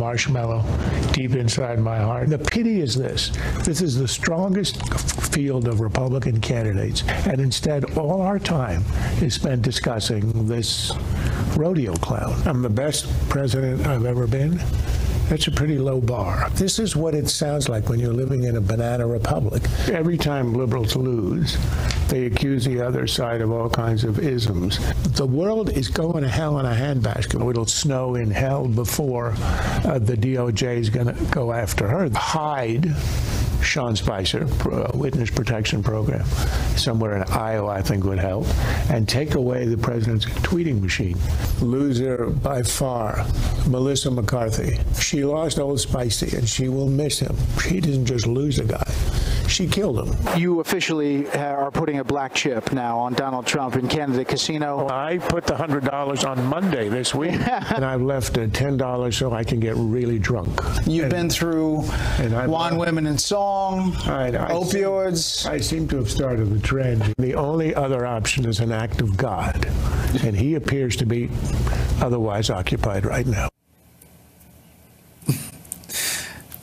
marshmallow deep inside my heart. The pity is this. This is the strongest field of Republican candidates, and instead all our time is spent discussing this rodeo clown. I'm the best president I've ever been. That's a pretty low bar. This is what it sounds like when you're living in a banana republic. Every time liberals lose, they accuse the other side of all kinds of isms. The world is going to hell in a handbasket. It'll snow in hell before the DOJ is going to go after her. Hide Sean Spicer, Witness Protection Program, somewhere in Iowa, I think would help, and take away the president's tweeting machine. Loser by far, Melissa McCarthy. She lost Old Spicy, and she will miss him. She didn't just lose a guy. She killed him. You officially are putting a black chip now on Donald Trump in Canada Casino. I put the $100 on Monday this week, and I've left $10 so I can get really drunk. You've been through Wine, Women, and Song, opioids. I seem to have started the trend. The only other option is an act of God, and he appears to be otherwise occupied right now.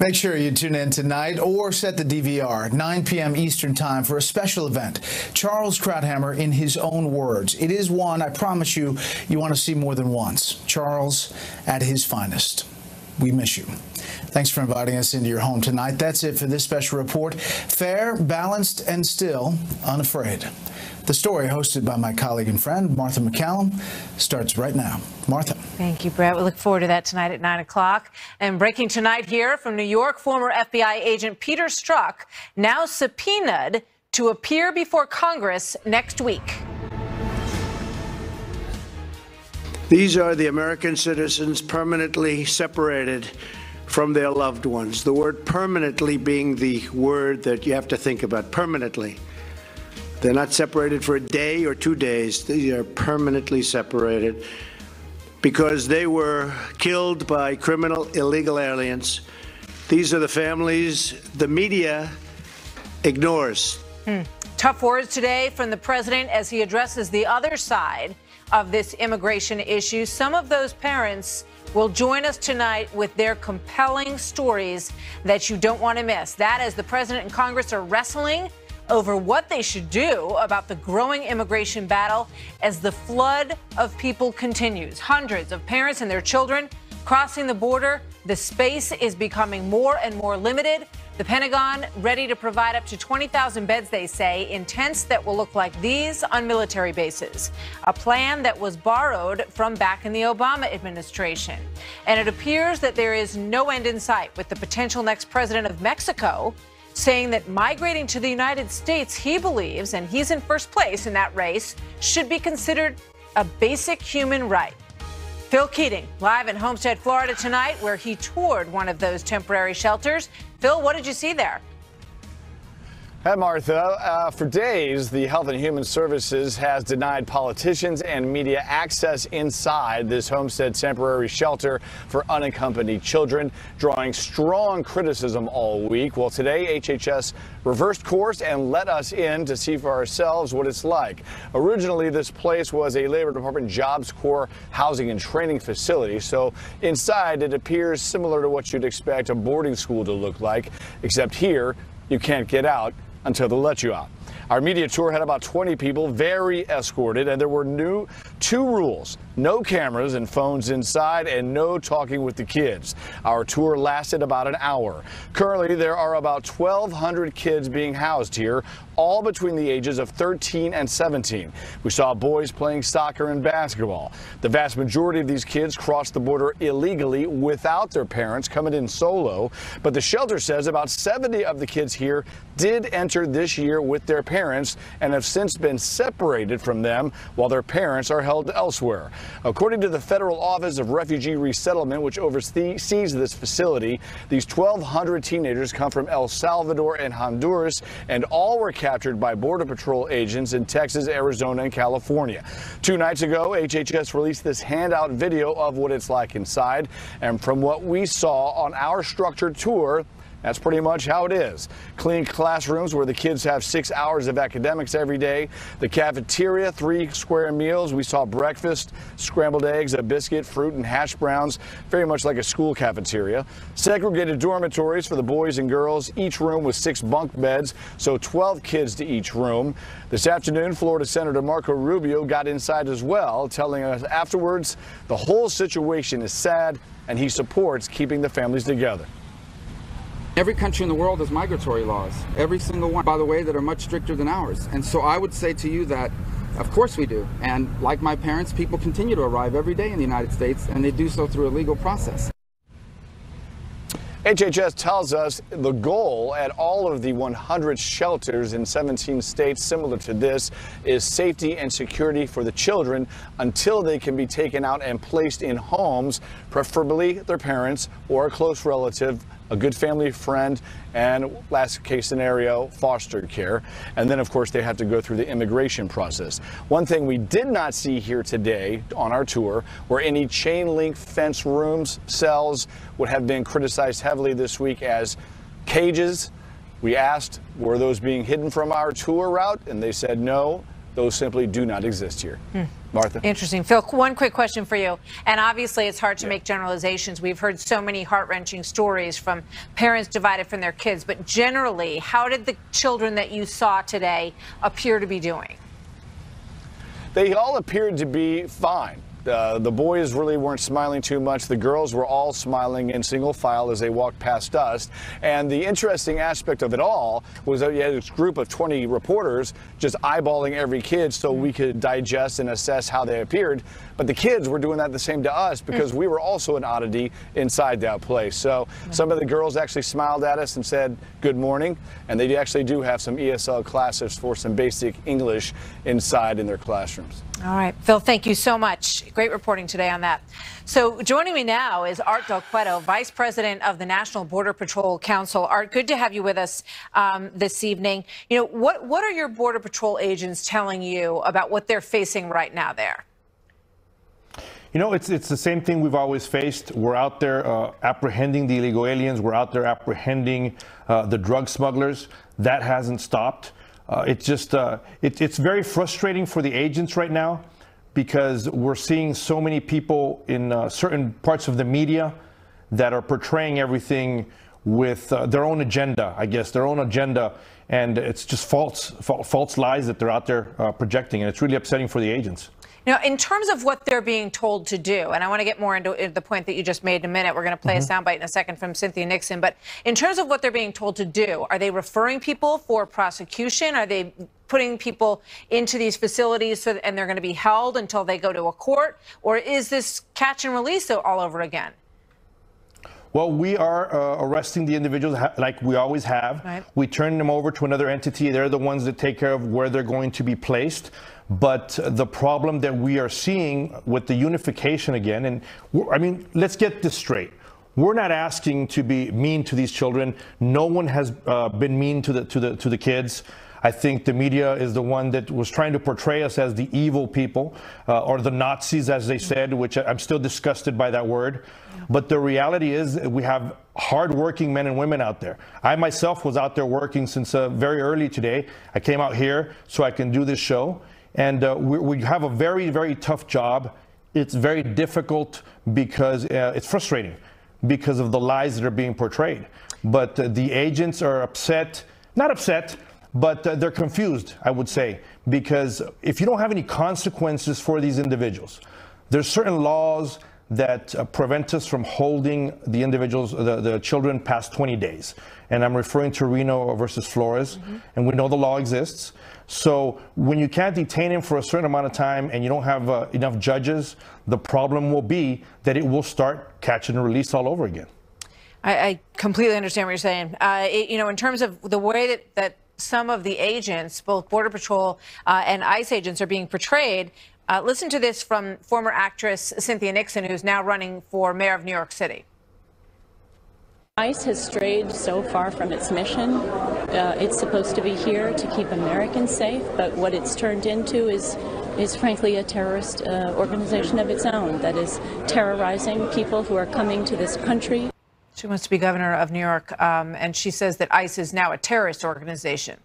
Make sure you tune in tonight or set the DVR, 9 p.m. Eastern Time, for a special event. Charles Krauthammer in his own words. It is one, I promise you, you want to see more than once. Charles at his finest. We miss you. Thanks for inviting us into your home tonight. That's it for this special report. Fair, balanced, and still unafraid. The story, hosted by my colleague and friend, Martha MacCallum, starts right now. Martha. Thank you, Brett. We look forward to that tonight at 9 o'clock. And breaking tonight here from New York, former FBI agent Peter Strzok now subpoenaed to appear before Congress next week. These are the American citizens permanently separated from their loved ones. The word permanently being the word that you have to think about, permanently. They're not separated for a day or 2 days. They are permanently separated because they were killed by criminal illegal aliens. These are the families the media ignores. Tough words today from the president as he addresses the other side of this immigration issue. Some of those parents will join us tonight with their compelling stories that you don't want to miss. That as the president and Congress are wrestling over what they should do about the growing immigration battle as the flood of people continues. Hundreds of parents and their children crossing the border. The space is becoming more and more limited. The Pentagon ready to provide up to 20,000 beds, they say, in tents that will look like these on military bases. A plan that was borrowed from back in the Obama administration. And it appears that there is no end in sight, with the potential next president of Mexico saying that migrating to the United States, he believes, and he's in first place in that race, should be considered a basic human right. Phil Keating, live in Homestead, Florida tonight, where he toured one of those temporary shelters. Phil, what did you see there? Hi, Martha. For days, the Health and Human Services has denied politicians and media access inside this Homestead temporary shelter for unaccompanied children, drawing strong criticism all week. Well, today, HHS reversed course and let us in to see for ourselves what it's like. Originally, this place was a Labor Department Jobs Corps housing and training facility, so inside it appears similar to what you'd expect a boarding school to look like, except here you can't get out until they let you out. Our media tour had about 20 people, very escorted, and there were two rules: no cameras and phones inside, and no talking with the kids. Our tour lasted about an hour. Currently, there are about 1,200 kids being housed here, all between the ages of 13 and 17. We saw boys playing soccer and basketball. The vast majority of these kids crossed the border illegally without their parents, coming in solo. But the shelter says about 70 of the kids here did enter this year with their parents and have since been separated from them while their parents are held elsewhere. According to the Federal Office of Refugee Resettlement, which oversees this facility, these 1,200 teenagers come from El Salvador and Honduras, and all were captured by Border Patrol agents in Texas, Arizona, and California. 2 nights ago, HHS released this handout video of what it's like inside, and from what we saw on our structured tour, That's pretty much how it is. Clean classrooms where the kids have 6 hours of academics every day. The cafeteria, 3 square meals. We saw breakfast, scrambled eggs, a biscuit, fruit, and hash browns, very much like a school cafeteria. Segregated dormitories for the boys and girls, each room with 6 bunk beds, so 12 kids to each room. This afternoon, Florida Senator Marco Rubio got inside as well, telling us afterwards the whole situation is sad and he supports keeping the families together. Every country in the world has migratory laws, every single one, by the way, that are much stricter than ours. And so I would say to you that, of course we do. And like my parents, people continue to arrive every day in the United States, and they do so through a legal process. HHS tells us the goal at all of the 100 shelters in 17 states similar to this is safety and security for the children until they can be taken out and placed in homes, preferably their parents or a close relative, a good family friend, and last case scenario, foster care. And then, of course, they have to go through the immigration process. One thing we did not see here today on our tour were any chain link fence rooms, cells, would have been criticized heavily this week as cages. We asked, were those being hidden from our tour route? And they said no, those simply do not exist here. Martha? Interesting. Phil, one quick question for you. And obviously it's hard to make generalizations. We've heard so many heart-wrenching stories from parents divided from their kids. But generally, how did the children that you saw today appear to be doing? They all appeared to be fine. The boys really weren't smiling too much. The girls were all smiling in single file as they walked past us. And the interesting aspect of it all was that you had this group of 20 reporters just eyeballing every kid so we could digest and assess how they appeared. But the kids were doing that the same to us because we were also an oddity inside that place. So some of the girls actually smiled at us and said good morning. And they actually do have some ESL classes for some basic English inside in their classrooms. All right, Phil, thank you so much. Great reporting today on that. So joining me now is Art Del Cueto, Vice President of the National Border Patrol Council. Art, good to have you with us this evening. You know, what are your Border Patrol agents telling you about what they're facing right now there? You know, it's the same thing we've always faced. We're out there apprehending the illegal aliens. We're out there apprehending the drug smugglers. That hasn't stopped. It's very frustrating for the agents right now because we're seeing so many people in certain parts of the media that are portraying everything with their own agenda, I guess, their own agenda. And it's just false lies that they're out there projecting. And it's really upsetting for the agents. Now, in terms of what they're being told to do, and I want to get more into the point that you just made in a minute. We're going to play a soundbite in a second from Cynthia Nixon. But in terms of what they're being told to do, are they referring people for prosecution? Are they putting people into these facilities and they're going to be held until they go to a court? Or is this catch and release all over again? Well, we are arresting the individuals like we always have. Right. We turn them over to another entity. They're the ones that take care of where they're going to be placed. But the problem that we are seeing with the unification again, and I mean, let's get this straight. We're not asking to be mean to these children. No one has been mean to the kids. I think the media is the one that was trying to portray us as the evil people or the Nazis, as they said, which I'm still disgusted by that word. But the reality is we have hardworking men and women out there. I myself was out there working since very early today. I came out here so I can do this show. And we have a very, very tough job. It's very difficult because it's frustrating because of the lies that are being portrayed. But the agents are upset, not upset, but they're confused, I would say, because if you don't have any consequences for these individuals, there's certain laws that prevent us from holding the individuals, the children, past 20 days. And I'm referring to Reno versus Flores, and we know the law exists. So when you can't detain him for a certain amount of time and you don't have enough judges, the problem will be that it will start catch and release all over again. I completely understand what you're saying. You know, in terms of the way that some of the agents, both Border Patrol and ICE agents, are being portrayed, listen to this from former actress Cynthia Nixon, who's now running for mayor of New York City. ICE has strayed so far from its mission. It's supposed to be here to keep Americans safe, but what it's turned into is frankly a terrorist organization of its own that is terrorizing people who are coming to this country. She wants to be governor of New York, and she says that ICE is now a terrorist organization.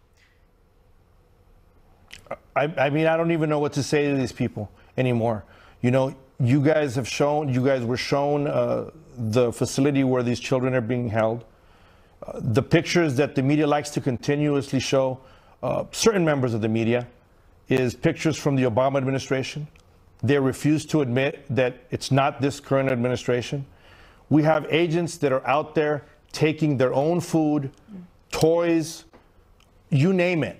I mean, I don't even know what to say to these people anymore. You know, you guys were shown the facility where these children are being held. The pictures that the media likes to continuously show, certain members of the media, is pictures from the Obama administration. They refuse to admit that it's not this current administration. We have agents that are out there taking their own food, toys, you name it,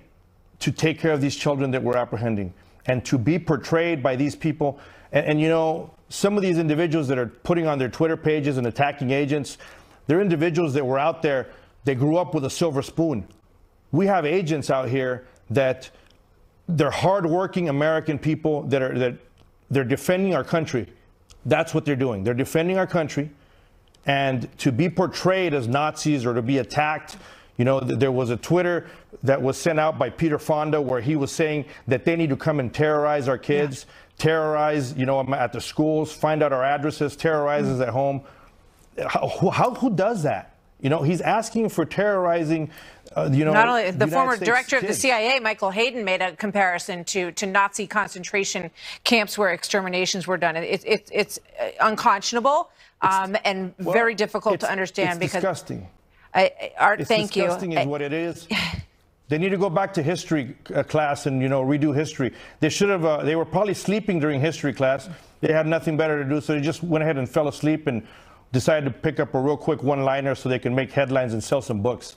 to take care of these children that we're apprehending. And to be portrayed by these people, and you know, some of these individuals that are putting on their Twitter pages and attacking agents, they're individuals that were out there, they grew up with a silver spoon. We have agents out here that they're hardworking American people that they're defending our country. That's what they're doing. They're defending our country. And to be portrayed as Nazis or to be attacked, you know, there was a Twitter that was sent out by Peter Fonda where he was saying that they need to come and terrorize our kids, terrorize, you know, at the schools, find out our addresses, terrorize us at home. Who does that? You know, he's asking for terrorizing, you know. Not only the former States director of the kids. CIA, Michael Hayden, made a comparison to Nazi concentration camps where exterminations were done. It's unconscionable and very difficult to understand it's because. Disgusting. Art, It's thank disgusting you. is what it is. They need to go back to history class and, you know, redo history. They should have, they were probably sleeping during history class. They had nothing better to do, so they just went ahead and fell asleep and decided to pick up a real quick one-liner so they can make headlines and sell some books.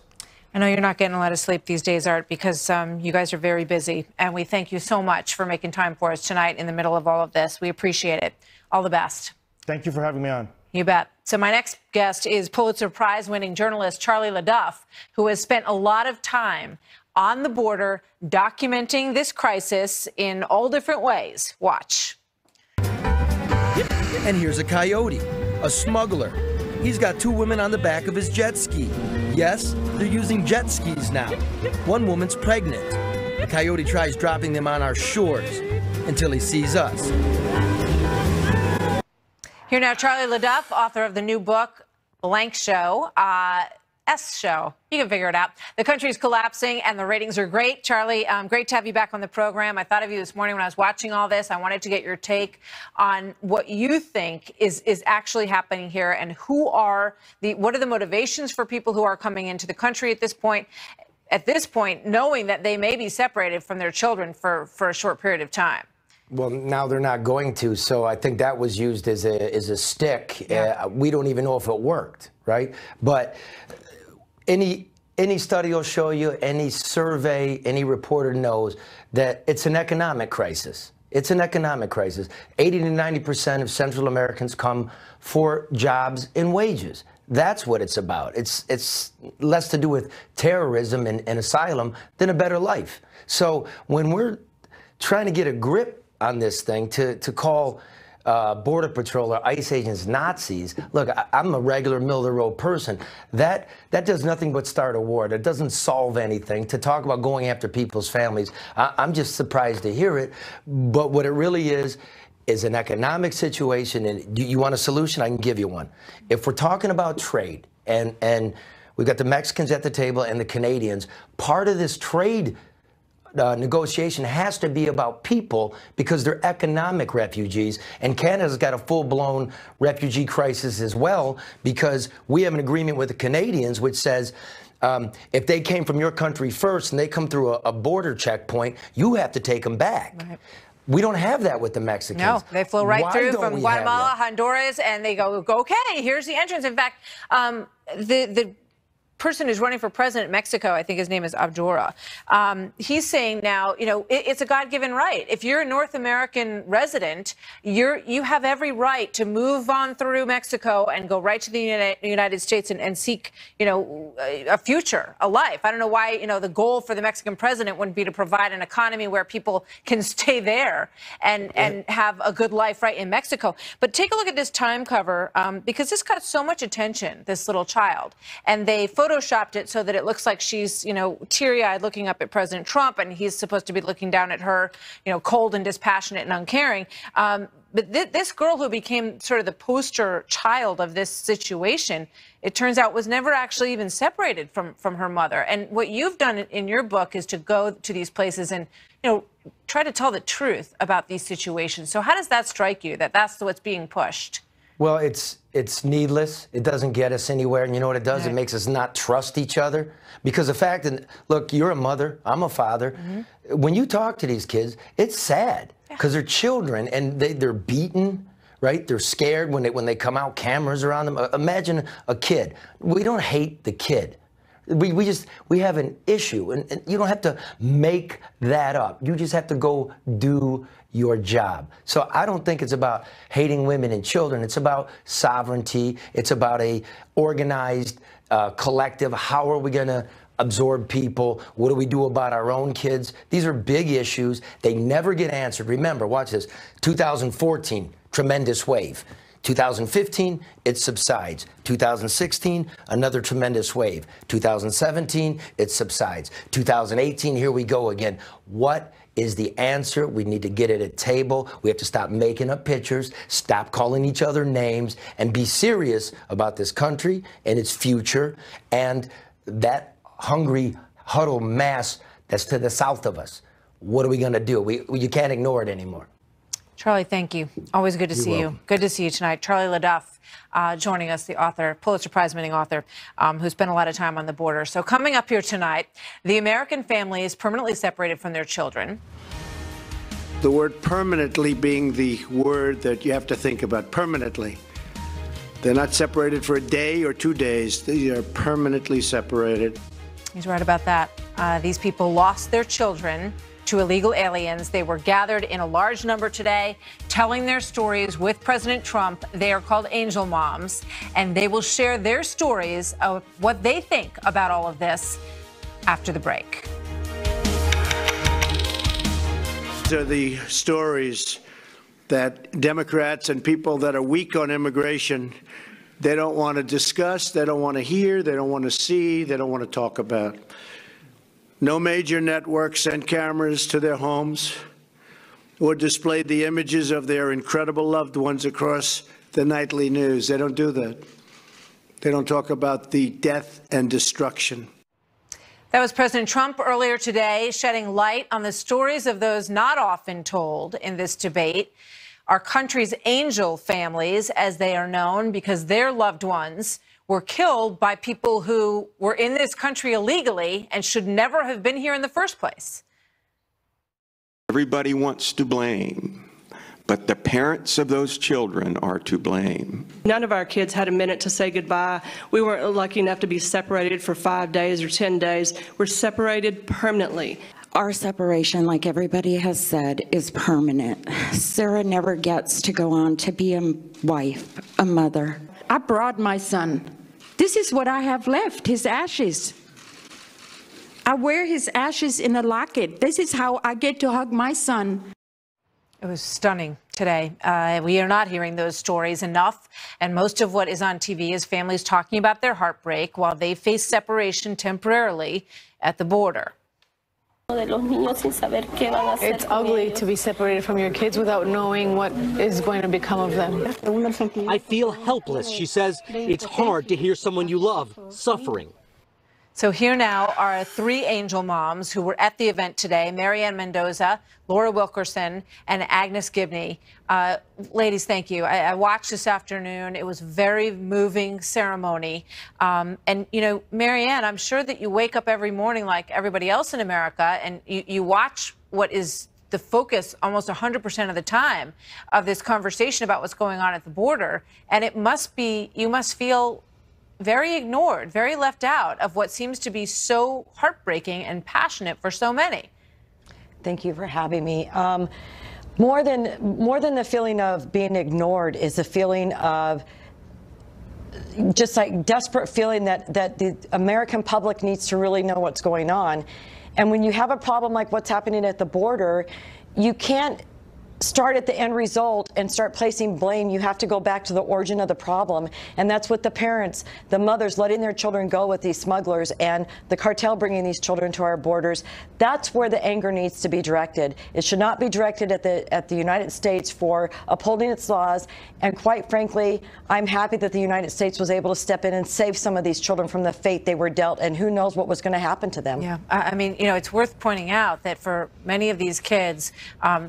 I know you're not getting a lot of sleep these days, Art, because you guys are very busy. And we thank you so much for making time for us tonight in the middle of all of this. We appreciate it. All the best. Thank you for having me on. You bet. So my next guest is Pulitzer Prize-winning journalist Charlie LaDuff, who has spent a lot of time on the border documenting this crisis in all different ways. Watch. And here's a coyote, a smuggler. He's got two women on the back of his jet ski. Yes, they're using jet skis now. One woman's pregnant. The coyote tries dropping them on our shores until he sees us. Here now, Charlie LaDuff, author of the new book, Blank Show, S Show. You can figure it out. The country's collapsing and the ratings are great. Charlie, great to have you back on the program. I thought of you this morning when I was watching all this. I wanted to get your take on what you think is actually happening here and what are the motivations for people who are coming into the country at this point, knowing that they may be separated from their children for a short period of time. Well, now they're not going to, so I think that was used as a stick. Yeah. We don't even know if it worked, right? But any study will show you, any survey, any reporter knows that it's an economic crisis. It's an economic crisis. 80 to 90% of Central Americans come for jobs and wages. That's what it's about. It's less to do with terrorism and asylum than a better life. So when we're trying to get a grip on this thing, to call Border Patrol or ICE agents Nazis, look, I'm a regular middle-of-the-road person. That does nothing but start a war. That doesn't solve anything. To talk about going after people's families, I'm just surprised to hear it. But what it really is an economic situation. And you want a solution? I can give you one. If we're talking about trade, and we've got the Mexicans at the table and the Canadians, part of this trade negotiation has to be about people because they're economic refugees, and Canada's got a full-blown refugee crisis as well because we have an agreement with the Canadians which says if they came from your country first and they come through a border checkpoint, you have to take them back. Right. We don't have that with the Mexicans. No, they flow right through from Guatemala, that? Honduras, and they go, okay, here's the entrance. In fact, the person who's running for president in Mexico, I think his name is Abdurra, he's saying now, you know, it's a God-given right. If you're a North American resident, you have every right to move on through Mexico and go right to the United States and seek, you know, a future, a life. I don't know why, you know, the goal for the Mexican president wouldn't be to provide an economy where people can stay there and have a good life right in Mexico. But take a look at this Time cover, because this got so much attention, this little child. And they photographed photoshopped it so that it looks like she's, teary-eyed looking up at President Trump, and he's supposed to be looking down at her, cold and dispassionate and uncaring. But this girl who became sort of the poster child of this situation, it turns out was never actually even separated from her mother. And what you've done in your book is to go to these places and, try to tell the truth about these situations. So how does that strike you, that that's what's being pushed? Well, it's needless. It doesn't get us anywhere. And you know what it does? Right. It makes us not trust each other. Because the fact that, look, you're a mother, I'm a father. Mm-hmm. When you talk to these kids, it's sad because they're children and they're beaten, right? They're scared when they come out, cameras around them. Imagine a kid. We don't hate the kid. We have an issue, and you don't have to make that up. You just have to go do your job. So I don't think it's about hating women and children. It's about sovereignty. It's about a organized collective. How are we going to absorb people? What do we do about our own kids? These are big issues. They never get answered. Remember, watch this. 2014, tremendous wave. 2015, it subsides. 2016, another tremendous wave. 2017, it subsides. 2018, here we go again. What is the answer? We need to get at a table. We have to stop making up pictures, stop calling each other names, and be serious about this country and its future and that hungry, huddled mass that's to the south of us. What are we going to do? You can't ignore it anymore. Charlie, thank you. Always good to see you. Good to see you tonight. Charlie LaDuff joining us, the author, Pulitzer Prize-winning author, who spent a lot of time on the border. So coming up here tonight, the American family is permanently separated from their children. The word permanently being the word that you have to think about, permanently. They're not separated for a day or 2 days. They are permanently separated. He's right about that. These people lost their children to illegal aliens. They were gathered in a large number today, telling their stories with President Trump. They are called Angel Moms, and they will share their stories of what they think about all of this after the break. These are the stories that Democrats and people that are weak on immigration, they don't want to discuss, they don't want to hear, they don't want to see, they don't want to talk about. No major networks sent cameras to their homes or displayed the images of their incredible loved ones across the nightly news. They don't do that. They don't talk about the death and destruction. That was President Trump earlier today, shedding light on the stories of those not often told in this debate. Our country's angel families, as they are known, because their loved ones were killed by people who were in this country illegally and should never have been here in the first place. Everybody wants to blame, but the parents of those children are to blame. None of our kids had a minute to say goodbye. We weren't lucky enough to be separated for 5 days or 10 days. We're separated permanently. Our separation, like everybody has said, is permanent. Sarah never gets to go on to be a wife, a mother. I brought my son. This is what I have left, his ashes. I wear his ashes in a locket. This is how I get to hug my son. It was stunning today. We are not hearing those stories enough. And most of what is on TV is families talking about their heartbreak while they face separation temporarily at the border. It's ugly to be separated from your kids without knowing what is going to become of them. I feel helpless, she says. It's hard to hear someone you love suffering. So here now are 3 angel moms who were at the event today: Marianne Mendoza, Laura Wilkerson, and Agnes Gibney. Ladies, thank you. I watched this afternoon. It was a very moving ceremony. And, Marianne, I'm sure that you wake up every morning like everybody else in America, and you watch what is the focus almost 100% of the time of this conversation about what's going on at the border. And it must be, you must feel very ignored, very left out of what seems to be so heartbreaking and passionate for so many. Thank you for having me. More than the feeling of being ignored is the feeling of just like desperate feeling that the American public needs to really know what's going on. And when you have a problem like what's happening at the border, you can't start at the end result and start placing blame. You have to go back to the origin of the problem. And that's what the parents, the mothers letting their children go with these smugglers and the cartel bringing these children to our borders. That's where the anger needs to be directed. It should not be directed at the United States for upholding its laws. And quite frankly, I'm happy that the United States was able to step in and save some of these children from the fate they were dealt, and who knows what was going to happen to them. Yeah, I mean, you know, it's worth pointing out that for many of these kids,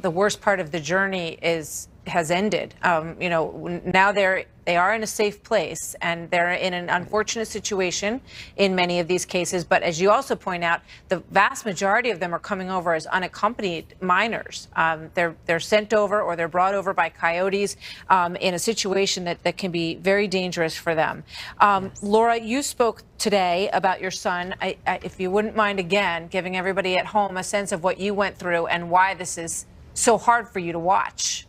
the worst part of the journey has ended. You know, now they are in a safe place, and they're in an unfortunate situation in many of these cases. But as you also point out, the vast majority of them are coming over as unaccompanied minors. They're sent over or they're brought over by coyotes in a situation that can be very dangerous for them. Laura, you spoke today about your son. If you wouldn't mind again giving everybody at home a sense of what you went through and why this is so hard for you to watch.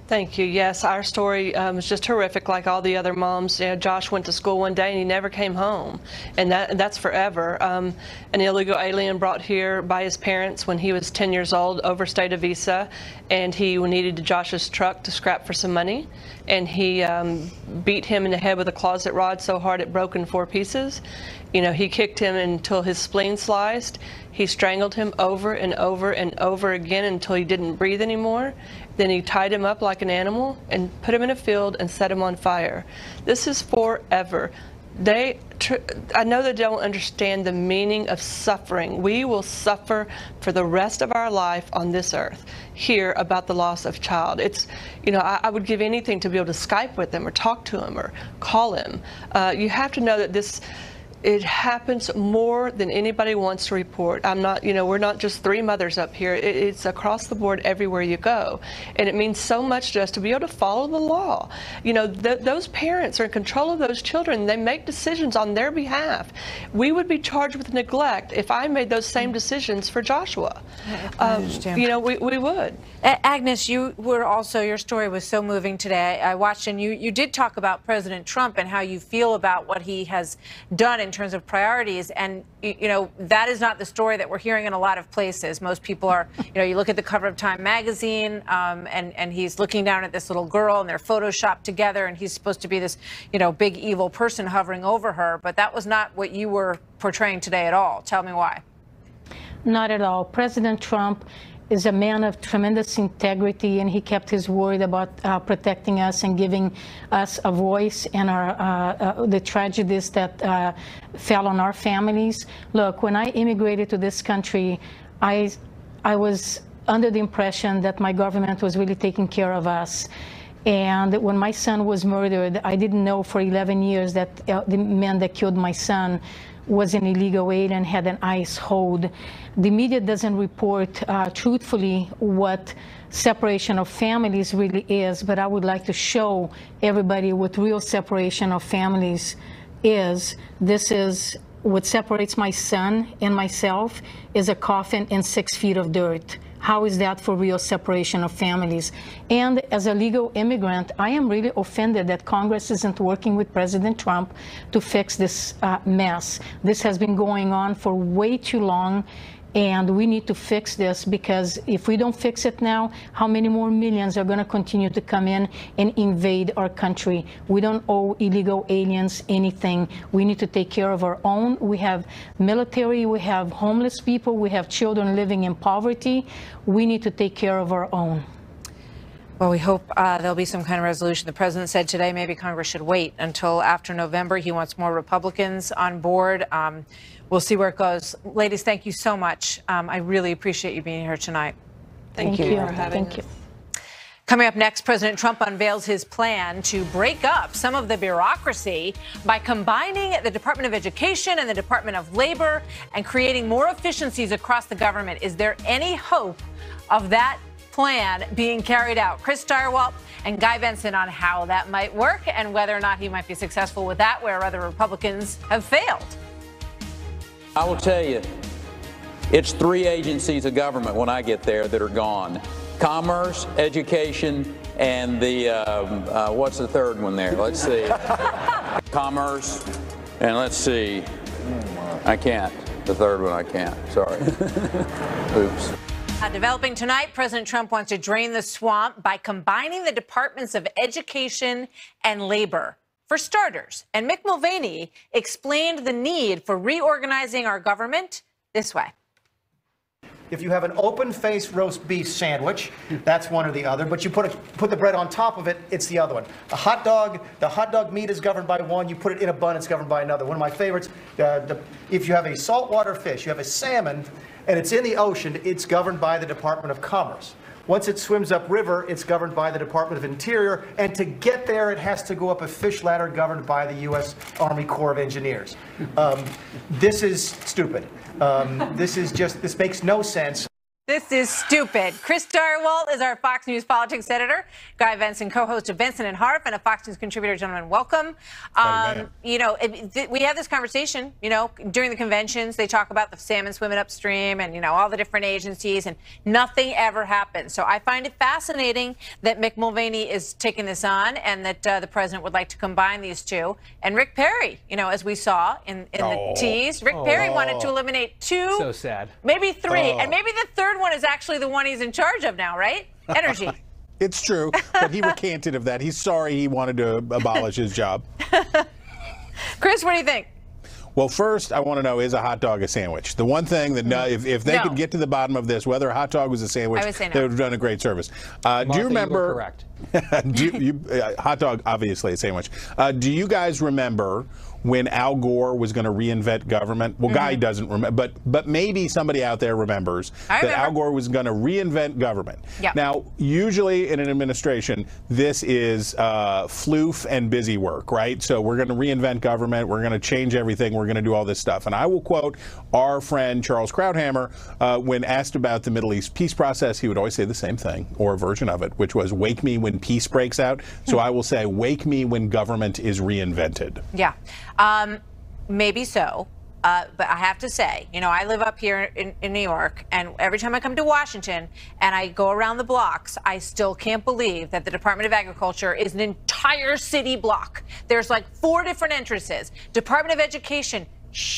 Thank you. Yes, our story was just horrific, like all the other moms. You know, Josh went to school one day and he never came home, and that's forever. An illegal alien brought here by his parents when he was 10 years old, overstayed a visa, and he needed Josh's truck to scrap for some money, and he beat him in the head with a closet rod so hard it broke in 4 pieces. You know, he kicked him until his spleen sliced. He strangled him over and over and over again until he didn't breathe anymore. Then he tied him up like an animal and put him in a field and set him on fire. This is forever. I know they don't understand the meaning of suffering. We will suffer for the rest of our life on this earth. Hear about the loss of child. It's, you know, I would give anything to be able to Skype with him or talk to him or call him. You have to know that it happens more than anybody wants to report. I'm not, you know, we're not just 3 mothers up here. It's across the board everywhere you go. And it means so much to us to be able to follow the law. You know, those parents are in control of those children. They make decisions on their behalf. We would be charged with neglect if I made those same decisions for Joshua. I understand. You know, we would. Agnes, you were also, your story was so moving today. I watched, and you did talk about President Trump and how you feel about what he has done in terms of priorities. And, you know, that is not the story that we're hearing in a lot of places. Most people are, you know, you look at the cover of Time magazine and he's looking down at this little girl and they're photoshopped together and he's supposed to be this, you know, big evil person hovering over her. But that was not what you were portraying today at all. Tell me why. Not at all. President Trump is a man of tremendous integrity, and he kept his word about protecting us and giving us a voice in the tragedies that fell on our families. Look, when I immigrated to this country, I was under the impression that my government was really taking care of us. And when my son was murdered, I didn't know for 11 years that the man that killed my son was an illegal alien, had an ICE hold. The media doesn't report truthfully what separation of families really is, but I would like to show everybody what real separation of families is. This is what separates my son and myself, is a coffin and 6 feet of dirt. How is that for real separation of families? And as a legal immigrant, I am really offended that Congress isn't working with President Trump to fix this mess. This has been going on for way too long, and we need to fix this, because if we don't fix it now, how many more millions are going to continue to come in and invade our country? We don't owe illegal aliens anything. We need to take care of our own. We have military, we have homeless people, we have children living in poverty. We need to take care of our own. Well, we hope there'll be some kind of resolution. The president said today maybe Congress should wait until after November. He wants more Republicans on board. We'll see where it goes. Ladies, thank you so much. I really appreciate you being here tonight. Thank you for having us. Coming up next, President Trump unveils his plan to break up some of the bureaucracy by combining the Department of Education and the Department of Labor and creating more efficiencies across the government. Is there any hope of that plan being carried out? Chris Stirewalt and Guy Benson on how that might work and whether or not he might be successful with that, where other Republicans have failed. I will tell you, it's 3 agencies of government when I get there that are gone. Commerce, education, and the, what's the third one there? Let's see. Commerce, and let's see. I can't. The third one I can't. Sorry. Oops. Developing tonight, President Trump wants to drain the swamp by combining the departments of education and labor. For starters, and Mick Mulvaney explained the need for reorganizing our government this way. If you have an open-faced roast beef sandwich, that's one or the other, but you put the bread on top of it, it's the other one. A hot dog, the hot dog meat is governed by one, you put it in a bun, it's governed by another. One of my favorites, if you have a saltwater fish, you have a salmon, and it's in the ocean, it's governed by the Department of Commerce. Once it swims upriver, it's governed by the Department of Interior, and to get there, it has to go up a fish ladder governed by the U.S. Army Corps of Engineers. This is stupid. This makes no sense. This is stupid. Chris Darwalt is our Fox News politics editor. Guy Benson, co-host of Benson and Harp, and a Fox News contributor. Gentlemen, welcome. We have this conversation, during the conventions. They talk about the salmon swimming upstream and, all the different agencies, and nothing ever happens. So I find it fascinating that Mick Mulvaney is taking this on and that the president would like to combine these two. And Rick Perry, as we saw in the tease, Rick Perry wanted to eliminate two. So sad. Maybe three. And maybe the third one is actually the one he's in charge of now, right? Energy. It's true, but he recanted of that. He's sorry he wanted to abolish his job. Chris, what do you think? Well, first, I want to know, is a hot dog a sandwich? The one thing that, if they could get to the bottom of this, whether a hot dog was a sandwich, I would say no. they would have done a great service. Do you remember? You were correct. Hot dog, obviously a sandwich. Do you guys remember when Al Gore was going to reinvent government? Well, Guy doesn't remember, but maybe somebody out there remembers that Al Gore was going to reinvent government. Yep. Now, usually in an administration, this is floof and busy work, right? So we're going to reinvent government, we're going to change everything, we're going to do all this stuff. And I will quote our friend Charles Krauthammer, when asked about the Middle East peace process, he would always say the same thing, or a version of it, which was, wake me when peace breaks out. So I will say, wake me when government is reinvented. Yeah. Maybe so. But I have to say, I live up here in New York, and every time I come to Washington and I go around the blocks, I still can't believe that the Department of Agriculture is an entire city block. There's like 4 different entrances. Department of Education,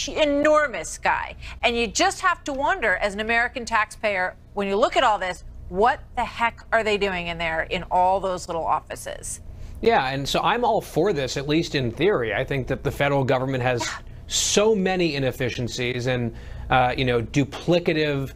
enormous, Guy. And you just have to wonder, as an American taxpayer, when you look at all this, what the heck are they doing in there in all those little offices? Yeah, and so I'm all for this, at least in theory. I think that the federal government has so many inefficiencies and, duplicative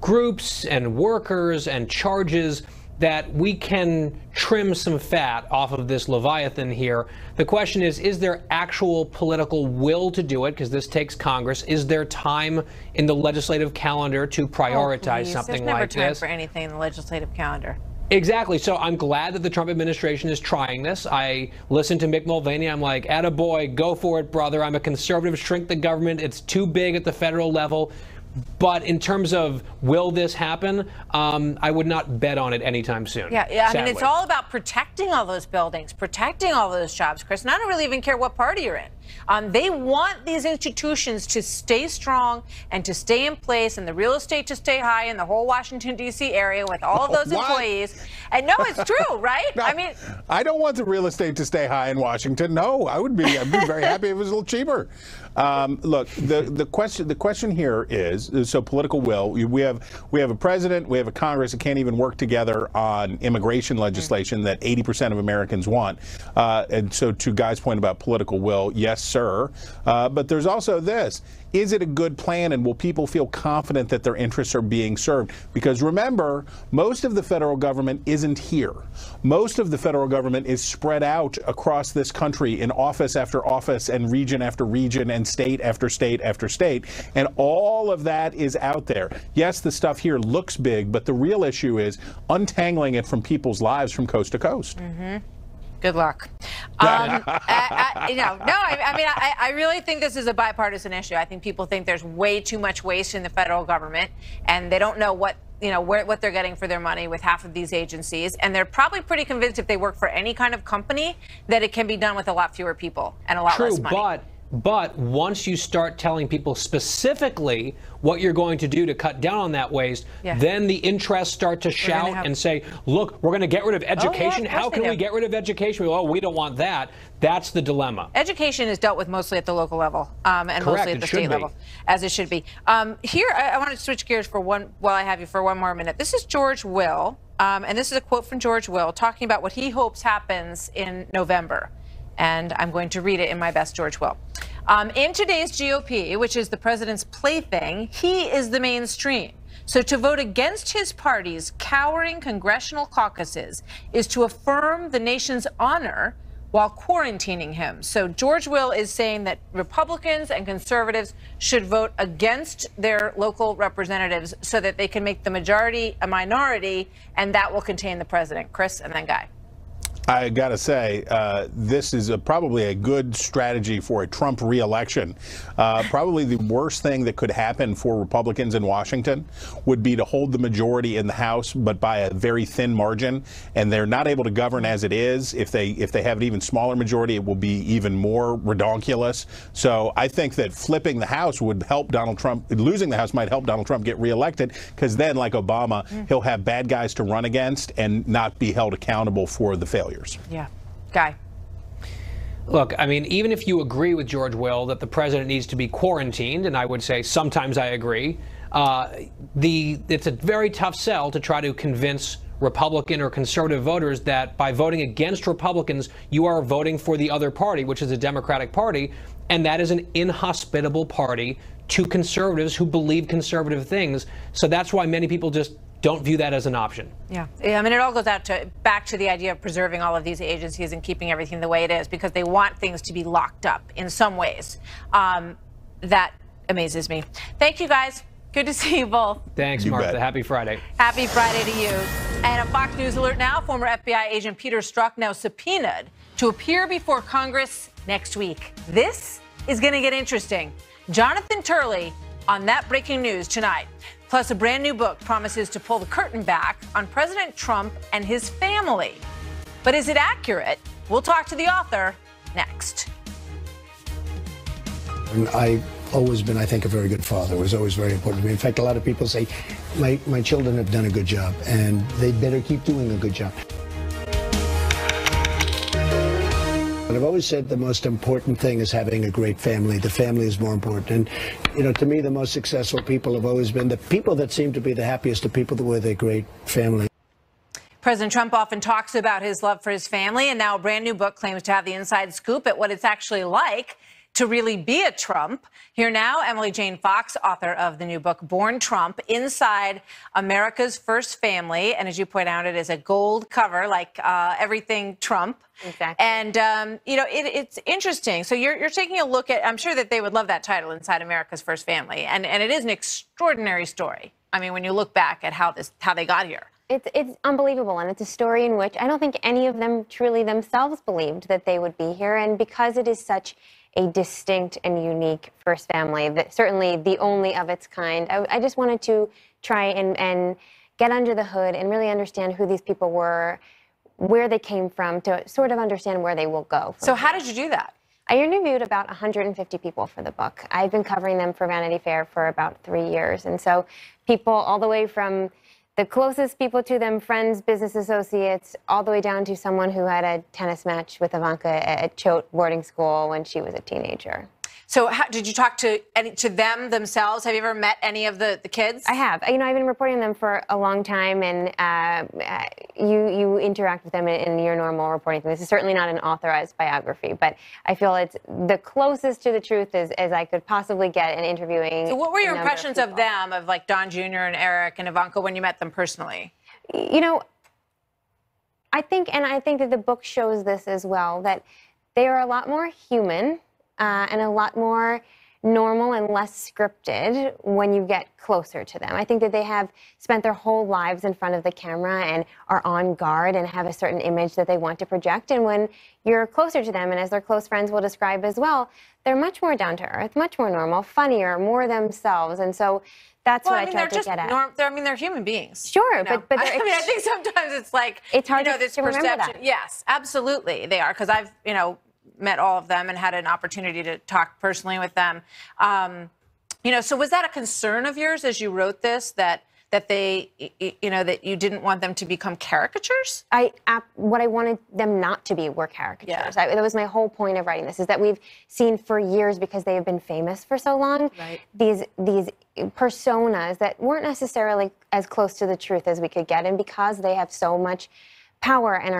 groups and workers and charges that we can trim some fat off of this Leviathan here. The question is there actual political will to do it? Because this takes Congress. Is there time in the legislative calendar to prioritize something like this? There's never time for anything in the legislative calendar. Exactly. So I'm glad that the Trump administration is trying this. I listened to Mick Mulvaney. I'm like, attaboy, go for it, brother. I'm a conservative, shrink the government. It's too big at the federal level. But in terms of will this happen, I would not bet on it anytime soon. Yeah, I mean, it's all about protecting all those buildings, protecting all those jobs, Chris. And I don't really even care what party you're in. They want these institutions to stay strong and to stay in place, and the real estate to stay high in the whole Washington, D.C. area with all of those employees. And no, it's true, right? No, I mean, I don't want the real estate to stay high in Washington. No, I'd be very happy if it was a little cheaper. Look, the question here is, so political will. We have a president, we have a Congress that can't even work together on immigration legislation that 80% of Americans want. And so to Guy's point about political will, yes, sir. But there's also this. Is it a good plan, and will people feel confident that their interests are being served? Because remember, most of the federal government isn't here. Most of the federal government is spread out across this country in office after office and region after region and state after state after state. And all of that is out there. Yes, the stuff here looks big, but the real issue is untangling it from people's lives from coast to coast. Mm-hmm. Good luck. I really think this is a bipartisan issue. I think people think there's way too much waste in the federal government, and they don't know what they're getting for their money with half of these agencies. And they're probably pretty convinced if they work for any kind of company that it can be done with a lot fewer people and a lot less money. But once you start telling people specifically what you're going to do to cut down on that waste, then the interests start to shout and say, look, we're going to get rid of education. How can we get rid of education? Oh, we don't want that. That's the dilemma. Education is dealt with mostly at the local level and mostly at the state level, as it should be. Here, I want to switch gears for while I have you for one more minute. This is George Will, and this is a quote from George Will talking about what he hopes happens in November. And I'm going to read it in my best George Will. In today's GOP, which is the president's plaything, he is the mainstream. So to vote against his party's cowering congressional caucuses is to affirm the nation's honor while quarantining him. So George Will is saying that Republicans and conservatives should vote against their local representatives so that they can make the majority a minority, and that will contain the president. Chris, and then Guy. I got to say, this is probably a good strategy for a Trump re-election. Probably the worst thing that could happen for Republicans in Washington would be to hold the majority in the House, but by a very thin margin, and they're not able to govern as it is. If they have an even smaller majority, it will be even more redonkulous. So I think that flipping the House would help Donald Trump. Losing the House might help Donald Trump get reelected, because then, like Obama, he'll have bad guys to run against and not be held accountable for the failure. Yeah. Guy. Look, I mean, even if you agree with George Will that the president needs to be quarantined, and I would say sometimes I agree, it's a very tough sell to try to convince Republican or conservative voters that by voting against Republicans, you are voting for the other party, which is the Democratic Party, and that is an inhospitable party to conservatives who believe conservative things. So that's why many people just don't view that as an option. Yeah, I mean, it all goes back to the idea of preserving all of these agencies and keeping everything the way it is, because they want things to be locked up in some ways. That amazes me. Thank you, guys. Good to see you both. Thanks, Martha. Happy Friday. Happy Friday to you. And a Fox News alert now. Former FBI agent Peter Strzok now subpoenaed to appear before Congress next week. This is going to get interesting. Jonathan Turley on that breaking news tonight. Plus, a brand new book promises to pull the curtain back on President Trump and his family. But is it accurate? We'll talk to the author next. And I've always been, I think, a very good father. It was always very important to me. In fact, a lot of people say, my children have done a good job, and they better keep doing a good job. But I've always said the most important thing is having a great family. The family is more important. And, you know, to me, the most successful people have always been the people that seem to be the happiest, the people that were a great family. President Trump often talks about his love for his family, and now a brand new book claims to have the inside scoop at what it's actually like to really be a Trump. Here now, Emily Jane Fox, author of the new book, Born Trump, Inside America's First Family. And as you point out, it is a gold cover, like everything Trump. Exactly. And, you know, it's interesting. So you're taking a look at, I'm sure that they would love that title, Inside America's First Family. And it is an extraordinary story. I mean, when you look back at how they got here. It's unbelievable, and it's a story in which I don't think any of them truly themselves believed that they would be here. And because it is such a distinct and unique first family, that certainly the only of its kind, I just wanted to try and get under the hood and really understand who these people were, where they came from, to sort of understand where they will go. So how did you do that? I interviewed about 150 people for the book. I've been covering them for Vanity Fair for about 3 years. And so people all the way from the closest people to them, friends, business associates, all the way down to someone who had a tennis match with Ivanka at Choate boarding school when she was a teenager. So did you talk to them themselves? Have you ever met any of the kids? I have. You know, I've been reporting them for a long time, and you interact with them in your normal reporting. This is certainly not an authorized biography, but I feel it's the closest to the truth as I could possibly get in interviewing. So what were your impressions of them, of like Don Jr. and Eric and Ivanka, when you met them personally? You know, I think that the book shows this as well, that they are a lot more human and a lot more normal and less scripted when you get closer to them. I think that they have spent their whole lives in front of the camera and are on guard and have a certain image that they want to project. And when you're closer to them, and as their close friends will describe as well, they're much more down to earth, much more normal, funnier, more themselves. And so that's what I tried to get at. They're human beings. Sure, you know? but I mean, I think sometimes it's like, it's hard you know, this to remember perception. that. Yes, absolutely, they are. Because I've, you know, met all of them and had an opportunity to talk personally with them. So was that a concern of yours as you wrote this, that they, that you didn't want them to become caricatures? What I wanted them not to be were caricatures. That was my whole point of writing this, is that we've seen for years, because they have been famous for so long, these personas that weren't necessarily as close to the truth as we could get. And because they have so much power and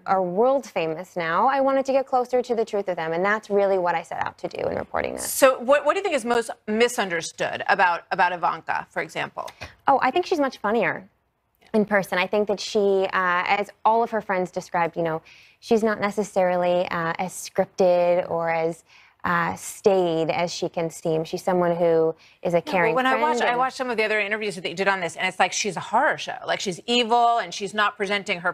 are world famous now, I wanted to get closer to the truth of them. And that's really what I set out to do in reporting this. So what do you think is most misunderstood about Ivanka, for example? Oh, I think she's much funnier in person. I think that she, as all of her friends described, she's not necessarily as scripted or as staid as she can seem. She's someone who is a caring friend. I watched some of the other interviews that you did on this, and it's like she's a horror show. Like, she's evil, and she's not presenting her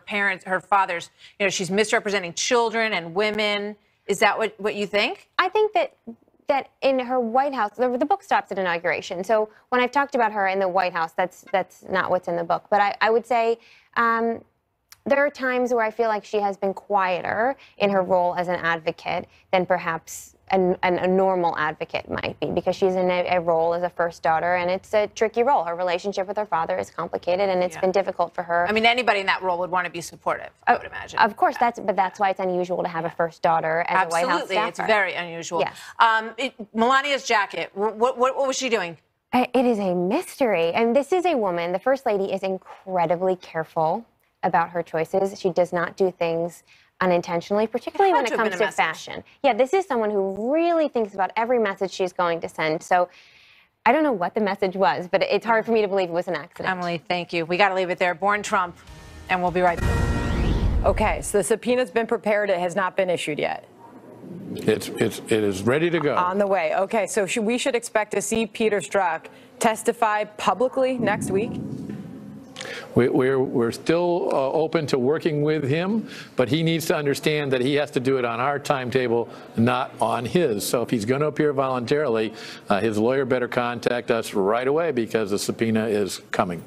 father's, she's misrepresenting children and women. Is that what you think? I think that in her White House, the book stops at inauguration. So when I've talked about her in the White House, that's not what's in the book. But I would say there are times where I feel like she has been quieter in her role as an advocate than perhaps a normal advocate might be, because she's in a role as a first daughter, and it's a tricky role. Her relationship with her father is complicated, and it's been difficult for her. I mean, anybody in that role would want to be supportive, I would imagine. Of course, that's why it's unusual to have a first daughter as a White House staffer. Absolutely, it's very unusual. Yes. Melania's jacket, what was she doing? It is a mystery, and this is a woman. The First Lady is incredibly careful about her choices. She does not do things unintentionally, particularly when it comes to fashion. Yeah, this is someone who really thinks about every message she's going to send. So I don't know what the message was, but it's hard for me to believe it was an accident. Emily, thank you. We got to leave it there. Born Trump, and we'll be right back. Okay, so the subpoena's been prepared. It has not been issued yet. It is ready to go. On the way. Okay, so we should expect to see Peter Strzok testify publicly next week? We're still open to working with him, but he needs to understand that he has to do it on our timetable, not on his. So if he's going to appear voluntarily, his lawyer better contact us right away, because the subpoena is coming.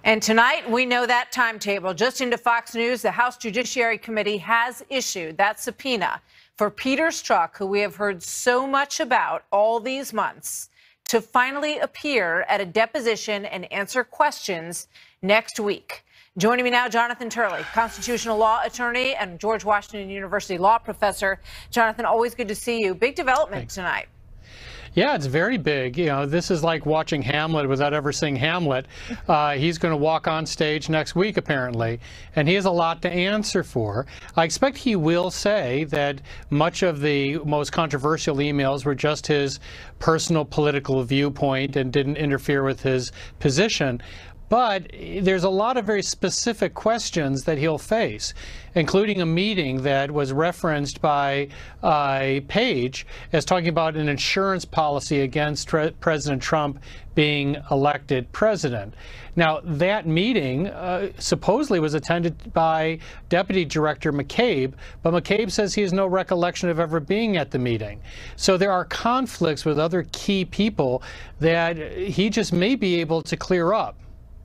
And tonight, we know that timetable. Just into Fox News, the House Judiciary Committee has issued that subpoena for Peter Strzok, who we have heard so much about all these months, to finally appear at a deposition and answer questions next week. Joining me now, Jonathan Turley, constitutional law attorney and George Washington University law professor. Jonathan, always good to see you. Big development tonight. Yeah, it's very big. This is like watching Hamlet without ever seeing Hamlet. He's going to walk on stage next week, apparently, and he has a lot to answer for. I expect he will say that much of the most controversial emails were just his personal political viewpoint and didn't interfere with his position. But there's a lot of very specific questions that he'll face, including a meeting that was referenced by Page as talking about an insurance policy against President Trump being elected president. Now, that meeting supposedly was attended by Deputy Director McCabe, but McCabe says he has no recollection of ever being at the meeting. So there are conflicts with other key people that he just may be able to clear up.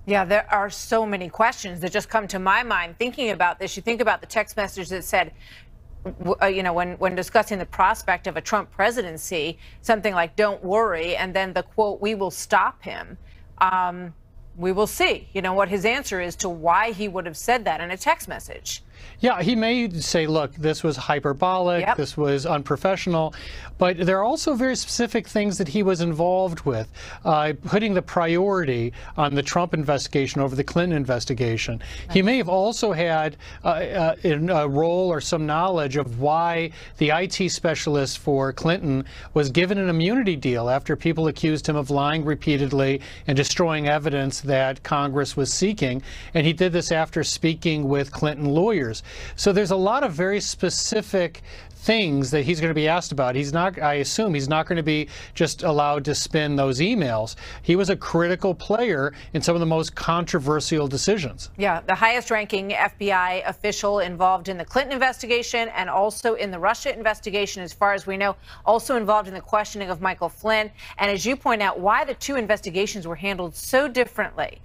Yeah, there are so many questions that just come to my mind thinking about this. You think about the text message that said, when discussing the prospect of a Trump presidency, something like, don't worry, and then the quote, we will stop him. We will see, what his answer is to why he would have said that in a text message. Yeah, he may say, look, this was hyperbolic, this was unprofessional, but there are also very specific things that he was involved with, putting the priority on the Trump investigation over the Clinton investigation. Right. He may have also had a role or some knowledge of why the IT specialist for Clinton was given an immunity deal after people accused him of lying repeatedly and destroying evidence that Congress was seeking. And he did this after speaking with Clinton lawyers. So there's a lot of very specific things that he's going to be asked about. He's not, I assume, he's not going to be just allowed to spin those emails. He was a critical player in some of the most controversial decisions. Yeah, the highest ranking FBI official involved in the Clinton investigation and also in the Russia investigation, as far as we know, also involved in the questioning of Michael Flynn. And as you point out, why the two investigations were handled so differently.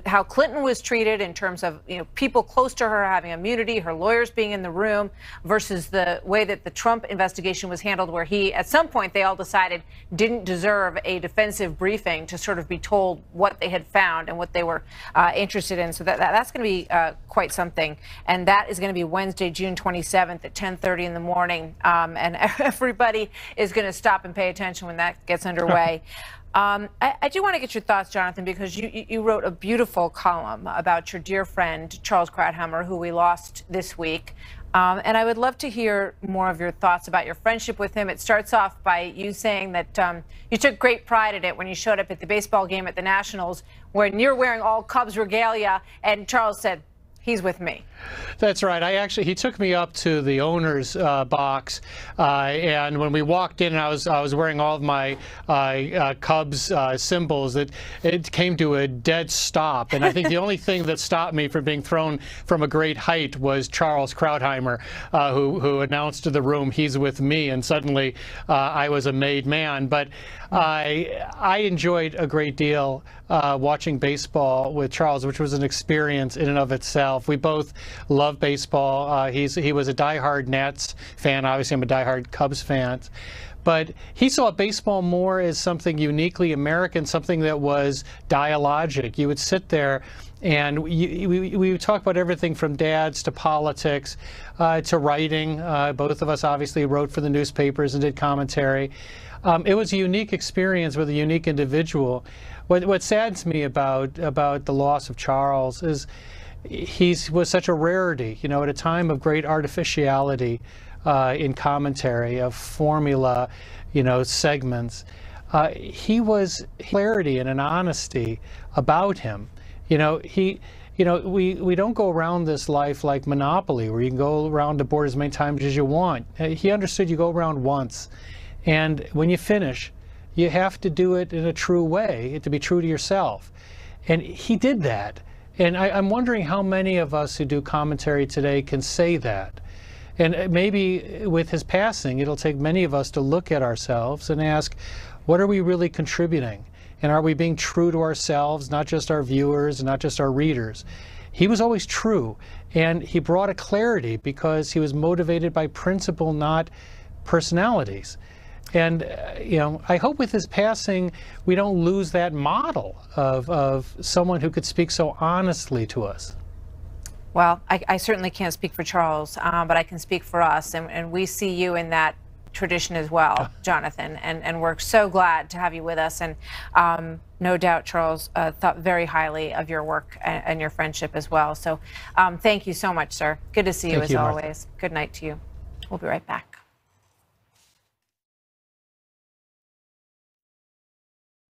How Clinton was treated in terms of, people close to her having having immunity, her lawyers being in the room, versus the way that the Trump investigation was handled, where he, at some point, they all decided didn't deserve a defensive briefing to sort of be told what they had found and what they were interested in. So that's going to be quite something. And that is going to be Wednesday, June 27th at 10:30 in the morning. And everybody is going to stop and pay attention when that gets underway. I do want to get your thoughts, Jonathan, because you wrote a beautiful column about your dear friend, Charles Krauthammer, who we lost this week. And I would love to hear more of your thoughts about your friendship with him. It starts off by you saying that you took great pride in it when you showed up at the baseball game at the Nationals, when you're wearing all Cubs regalia, and Charles said, he's with me. That's right. He took me up to the owner's box, and when we walked in, I was wearing all of my Cubs symbols. It came to a dead stop, and I think the only thing that stopped me from being thrown from a great height was Charles Krauthammer, who announced to the room, "He's with me," and suddenly I was a made man. But I enjoyed a great deal watching baseball with Charles, which was an experience in and of itself. We both love baseball. He was a diehard Nats fan. Obviously, I'm a diehard Cubs fan. But he saw baseball more as something uniquely American, something that was dialogic. You would sit there and we would talk about everything from dads to politics to writing. Both of us obviously wrote for the newspapers and did commentary. It was a unique experience with a unique individual. What saddens me about the loss of Charles is he was such a rarity, you know, at a time of great artificiality in commentary, of formula, you know, segments. He was clarity and an honesty about him. You know, we don't go around this life like Monopoly, where you can go around the board as many times as you want. He understood you go around once, and when you finish, you have to do it in a true way, to be true to yourself. And he did that. And I'm wondering how many of us who do commentary today can say that. And maybe with his passing, it'll take many of us to look at ourselves and ask, what are we really contributing? And are we being true to ourselves, not just our viewers, not just our readers? He was always true, and he brought a clarity because he was motivated by principle, not personalities. And you know, I hope with his passing, we don't lose that model of someone who could speak so honestly to us. Well, I certainly can't speak for Charles, but I can speak for us, and we see you in that tradition as well, Jonathan, and we're so glad to have you with us. And no doubt Charles thought very highly of your work and your friendship as well. So thank you so much, sir. Good to see you as always. Good night to you. We'll be right back.